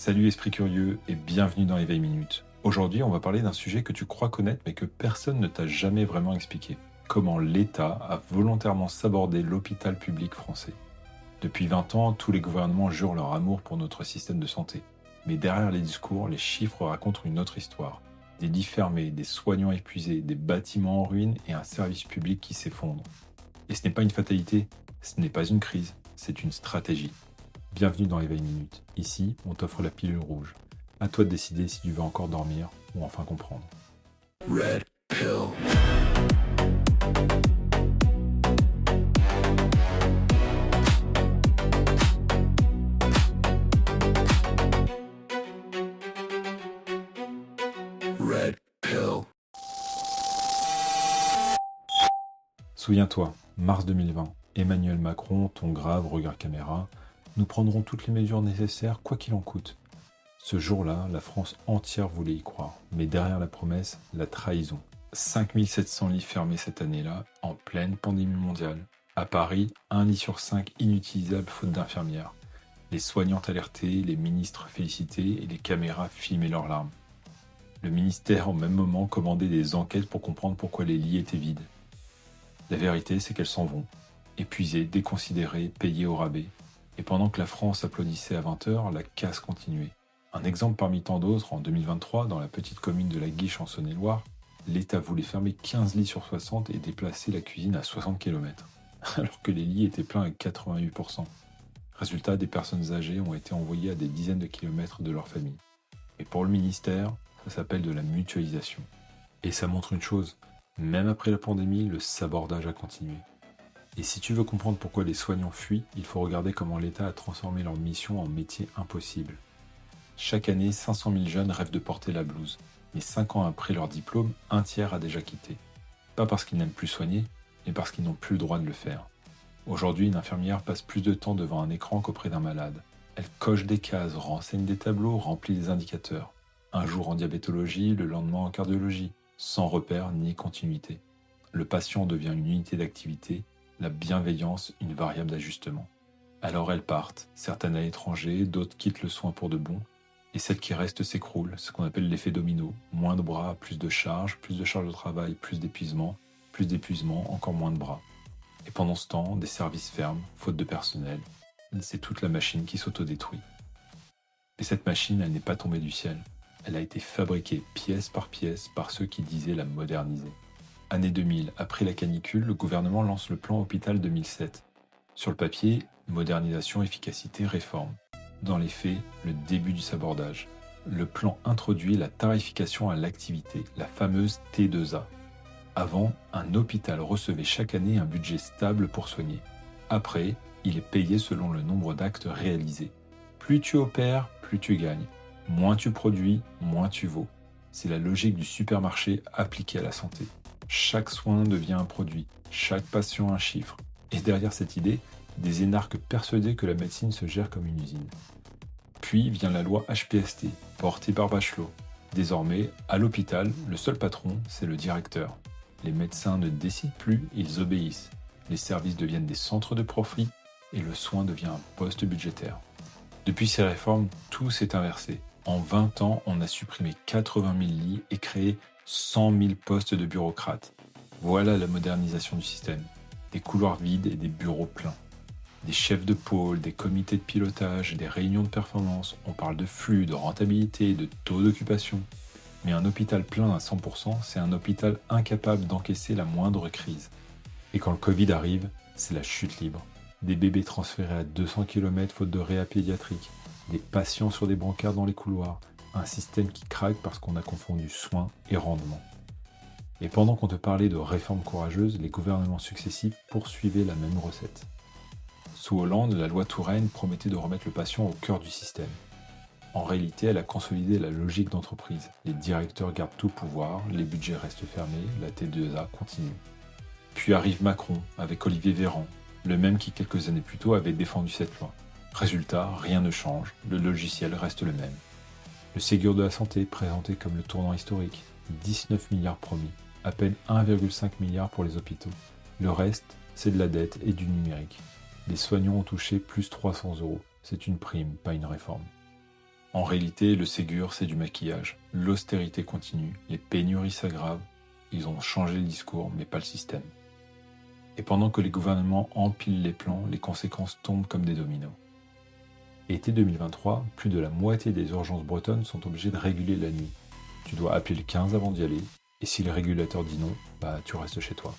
Salut esprit curieux et bienvenue dans Éveil Minute. Aujourd'hui, on va parler d'un sujet que tu crois connaître mais que personne ne t'a jamais vraiment expliqué. Comment l'État a volontairement sabordé l'hôpital public français. Depuis 20 ans, tous les gouvernements jurent leur amour pour notre système de santé. Mais derrière les discours, les chiffres racontent une autre histoire. Des lits fermés, des soignants épuisés, des bâtiments en ruine et un service public qui s'effondre. Et ce n'est pas une fatalité, ce n'est pas une crise, c'est une stratégie. Bienvenue dans Éveil Minute. Ici, on t'offre la pilule rouge. À toi de décider si tu veux encore dormir ou enfin comprendre. Red pill. Red pill. Souviens-toi, mars 2020, Emmanuel Macron, ton grave regard caméra, nous prendrons toutes les mesures nécessaires, quoi qu'il en coûte. Ce jour-là, la France entière voulait y croire, mais derrière la promesse, la trahison. 5700 lits fermés cette année-là, en pleine pandémie mondiale. À Paris, un lit sur 5 inutilisable faute d'infirmières. Les soignantes alertées, les ministres félicités et les caméras filmaient leurs larmes. Le ministère, au même moment, commandait des enquêtes pour comprendre pourquoi les lits étaient vides. La vérité, c'est qu'elles s'en vont, épuisées, déconsidérées, payées au rabais. Et pendant que la France applaudissait à 20h, la casse continuait. Un exemple parmi tant d'autres, en 2023, dans la petite commune de La Guiche en Saône-et-Loire, l'État voulait fermer 15 lits sur 60 et déplacer la cuisine à 60 km, alors que les lits étaient pleins à 88%. Résultat, des personnes âgées ont été envoyées à des dizaines de kilomètres de leur famille. Et pour le ministère, ça s'appelle de la mutualisation. Et ça montre une chose, même après la pandémie, le sabordage a continué. Et si tu veux comprendre pourquoi les soignants fuient, il faut regarder comment l'État a transformé leur mission en métier impossible. Chaque année, 500 000 jeunes rêvent de porter la blouse, mais 5 ans après leur diplôme, un tiers a déjà quitté. Pas parce qu'ils n'aiment plus soigner, mais parce qu'ils n'ont plus le droit de le faire. Aujourd'hui, une infirmière passe plus de temps devant un écran qu'auprès d'un malade. Elle coche des cases, renseigne des tableaux, remplit des indicateurs. Un jour en diabétologie, le lendemain en cardiologie, sans repère ni continuité. Le patient devient une unité d'activité, la bienveillance une variable d'ajustement. Alors elles partent, certaines à l'étranger, d'autres quittent le soin pour de bon, et celles qui restent s'écroulent, ce qu'on appelle l'effet domino. Moins de bras, plus de charge de travail, plus d'épuisement, encore moins de bras. Et pendant ce temps, des services ferment, faute de personnel. C'est toute la machine qui s'autodétruit. Et cette machine, elle n'est pas tombée du ciel. Elle a été fabriquée pièce par ceux qui disaient la moderniser. Année 2000, après la canicule, le gouvernement lance le plan Hôpital 2007. Sur le papier, modernisation, efficacité, réforme. Dans les faits, le début du sabordage. Le plan introduit la tarification à l'activité, la fameuse T2A. Avant, un hôpital recevait chaque année un budget stable pour soigner. Après, il est payé selon le nombre d'actes réalisés. Plus tu opères, plus tu gagnes. Moins tu produis, moins tu vaux. C'est la logique du supermarché appliquée à la santé. Chaque soin devient un produit, chaque patient un chiffre. Et derrière cette idée, des énarques persuadés que la médecine se gère comme une usine. Puis vient la loi HPST, portée par Bachelot. Désormais, à l'hôpital, le seul patron, c'est le directeur. Les médecins ne décident plus, ils obéissent. Les services deviennent des centres de profit et le soin devient un poste budgétaire. Depuis ces réformes, tout s'est inversé. En 20 ans, on a supprimé 80 000 lits et créé 100 000 postes de bureaucrates. Voilà la modernisation du système. Des couloirs vides et des bureaux pleins. Des chefs de pôle, des comités de pilotage, des réunions de performance. On parle de flux, de rentabilité, de taux d'occupation. Mais un hôpital plein à 100%, c'est un hôpital incapable d'encaisser la moindre crise. Et quand le Covid arrive, c'est la chute libre. Des bébés transférés à 200 km faute de réa pédiatrique. Des patients sur des brancards dans les couloirs. Un système qui craque parce qu'on a confondu soins et rendement. Et pendant qu'on te parlait de réformes courageuses, les gouvernements successifs poursuivaient la même recette. Sous Hollande, la loi Touraine promettait de remettre le patient au cœur du système. En réalité, elle a consolidé la logique d'entreprise. Les directeurs gardent tout pouvoir, les budgets restent fermés, la T2A continue. Puis arrive Macron, avec Olivier Véran, le même qui quelques années plus tôt avait défendu cette loi. Résultat, rien ne change, le logiciel reste le même. Le Ségur de la santé, présenté comme le tournant historique, 19 milliards promis, à peine 1,5 milliard pour les hôpitaux. Le reste, c'est de la dette et du numérique. Les soignants ont touché plus 300 €. C'est une prime, pas une réforme. En réalité, le Ségur, c'est du maquillage. L'austérité continue, les pénuries s'aggravent. Ils ont changé le discours, mais pas le système. Et pendant que les gouvernements empilent les plans, les conséquences tombent comme des dominos. Été 2023, plus de la moitié des urgences bretonnes sont obligées de réguler la nuit. Tu dois appeler le 15 avant d'y aller, et si le régulateur dit non, tu restes chez toi.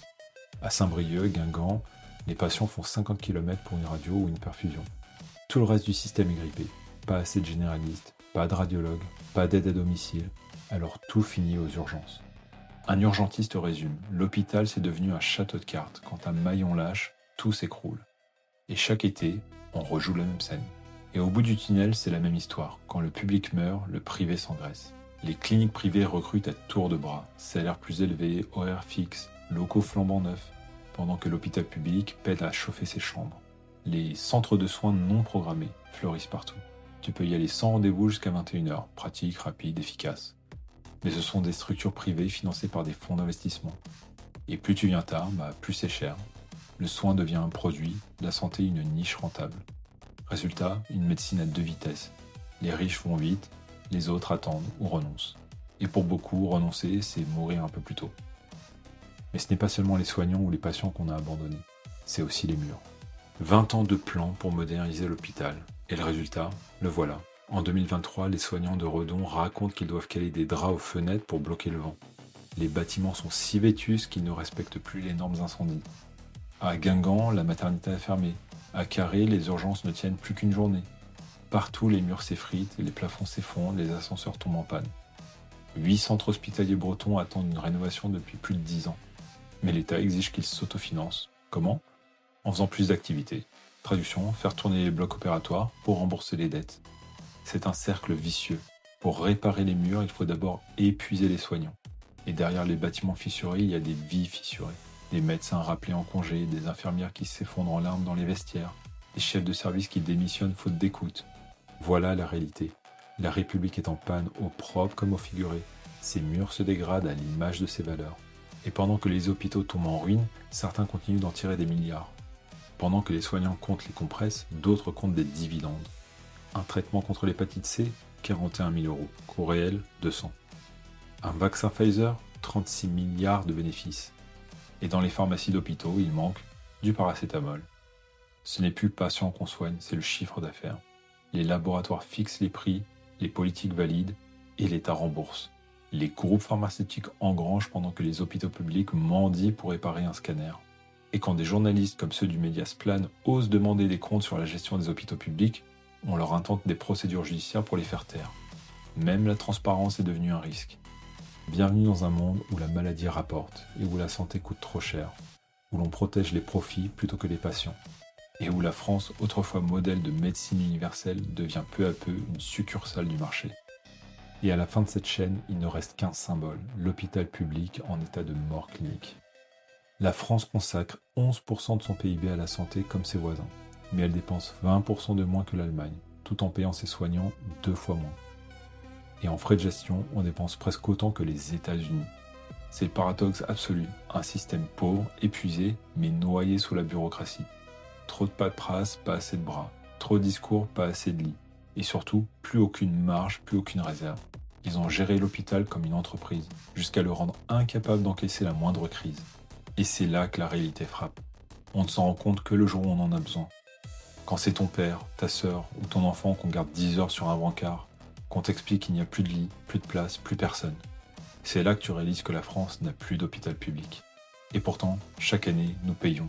À Saint-Brieuc, Guingamp, les patients font 50 km pour une radio ou une perfusion. Tout le reste du système est grippé. Pas assez de généralistes, pas de radiologues, pas d'aide à domicile, alors tout finit aux urgences. Un urgentiste résume, l'hôpital c'est devenu un château de cartes, quand un maillon lâche, tout s'écroule. Et chaque été, on rejoue la même scène. Et au bout du tunnel, c'est la même histoire, quand le public meurt, le privé s'engraisse. Les cliniques privées recrutent à tour de bras, salaires plus élevés, horaires fixes, locaux flambant neufs, pendant que l'hôpital public peine à chauffer ses chambres. Les centres de soins non programmés fleurissent partout. Tu peux y aller sans rendez-vous jusqu'à 21h, pratique, rapide, efficace. Mais ce sont des structures privées financées par des fonds d'investissement. Et plus tu viens tard, plus c'est cher. Le soin devient un produit, la santé une niche rentable. Résultat, une médecine à deux vitesses. Les riches vont vite, les autres attendent ou renoncent. Et pour beaucoup, renoncer, c'est mourir un peu plus tôt. Mais ce n'est pas seulement les soignants ou les patients qu'on a abandonnés, c'est aussi les murs. 20 ans de plans pour moderniser l'hôpital. Et le résultat, le voilà. En 2023, les soignants de Redon racontent qu'ils doivent caler des draps aux fenêtres pour bloquer le vent. Les bâtiments sont si vétustes qu'ils ne respectent plus les normes incendies. À Guingamp, la maternité a fermé. À Carré, les urgences ne tiennent plus qu'une journée. Partout, les murs s'effritent, les plafonds s'effondrent, les ascenseurs tombent en panne. 8 centres hospitaliers bretons attendent une rénovation depuis plus de 10 ans. Mais l'État exige qu'ils s'autofinancent. Comment ? En faisant plus d'activités. Traduction, faire tourner les blocs opératoires pour rembourser les dettes. C'est un cercle vicieux. Pour réparer les murs, il faut d'abord épuiser les soignants. Et derrière les bâtiments fissurés, il y a des vies fissurées. Des médecins rappelés en congé, des infirmières qui s'effondrent en larmes dans les vestiaires, des chefs de service qui démissionnent faute d'écoute. Voilà la réalité. La République est en panne au propre comme au figuré. Ses murs se dégradent à l'image de ses valeurs. Et pendant que les hôpitaux tombent en ruine, certains continuent d'en tirer des milliards. Pendant que les soignants comptent les compresses, d'autres comptent des dividendes. Un traitement contre l'hépatite C, 41 000 €. Coût réel, 200. Un vaccin Pfizer, 36 milliards de bénéfices. Et dans les pharmacies d'hôpitaux, il manque du paracétamol. Ce n'est plus le patient qu'on soigne, c'est le chiffre d'affaires. Les laboratoires fixent les prix, les politiques valident et l'État rembourse. Les groupes pharmaceutiques engrangent pendant que les hôpitaux publics mendient pour réparer un scanner. Et quand des journalistes comme ceux du Mediasplan osent demander des comptes sur la gestion des hôpitaux publics, on leur intente des procédures judiciaires pour les faire taire. Même la transparence est devenue un risque. Bienvenue dans un monde où la maladie rapporte et où la santé coûte trop cher, où l'on protège les profits plutôt que les patients, et où la France, autrefois modèle de médecine universelle, devient peu à peu une succursale du marché. Et à la fin de cette chaîne, il ne reste qu'un symbole, l'hôpital public en état de mort clinique. La France consacre 11% de son PIB à la santé comme ses voisins, mais elle dépense 20% de moins que l'Allemagne, tout en payant ses soignants 2 fois moins. Et en frais de gestion, on dépense presque autant que les États-Unis. C'est le paradoxe absolu, un système pauvre, épuisé, mais noyé sous la bureaucratie. Trop de paperasse, pas assez de bras. Trop de discours, pas assez de lits. Et surtout, plus aucune marge, plus aucune réserve. Ils ont géré l'hôpital comme une entreprise, jusqu'à le rendre incapable d'encaisser la moindre crise. Et c'est là que la réalité frappe. On ne s'en rend compte que le jour où on en a besoin. Quand c'est ton père, ta sœur ou ton enfant qu'on garde 10 heures sur un brancard, qu'on t'explique qu'il n'y a plus de lit, plus de place, plus personne. C'est là que tu réalises que la France n'a plus d'hôpital public. Et pourtant, chaque année, nous payons.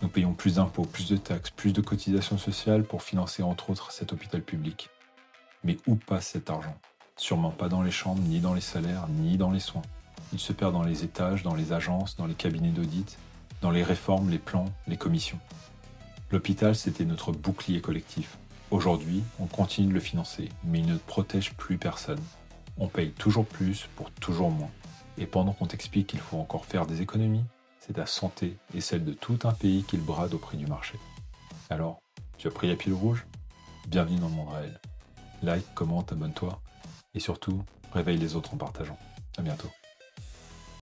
Nous payons plus d'impôts, plus de taxes, plus de cotisations sociales pour financer entre autres cet hôpital public. Mais où passe cet argent ? Sûrement pas dans les chambres, ni dans les salaires, ni dans les soins. Il se perd dans les étages, dans les agences, dans les cabinets d'audit, dans les réformes, les plans, les commissions. L'hôpital, c'était notre bouclier collectif. Aujourd'hui, on continue de le financer, mais il ne protège plus personne. On paye toujours plus pour toujours moins. Et pendant qu'on t'explique qu'il faut encore faire des économies, c'est ta santé et celle de tout un pays qu'il brade au prix du marché. Alors, tu as pris la pile rouge ? Bienvenue dans le monde réel. Like, commente, abonne-toi et surtout, réveille les autres en partageant. À bientôt.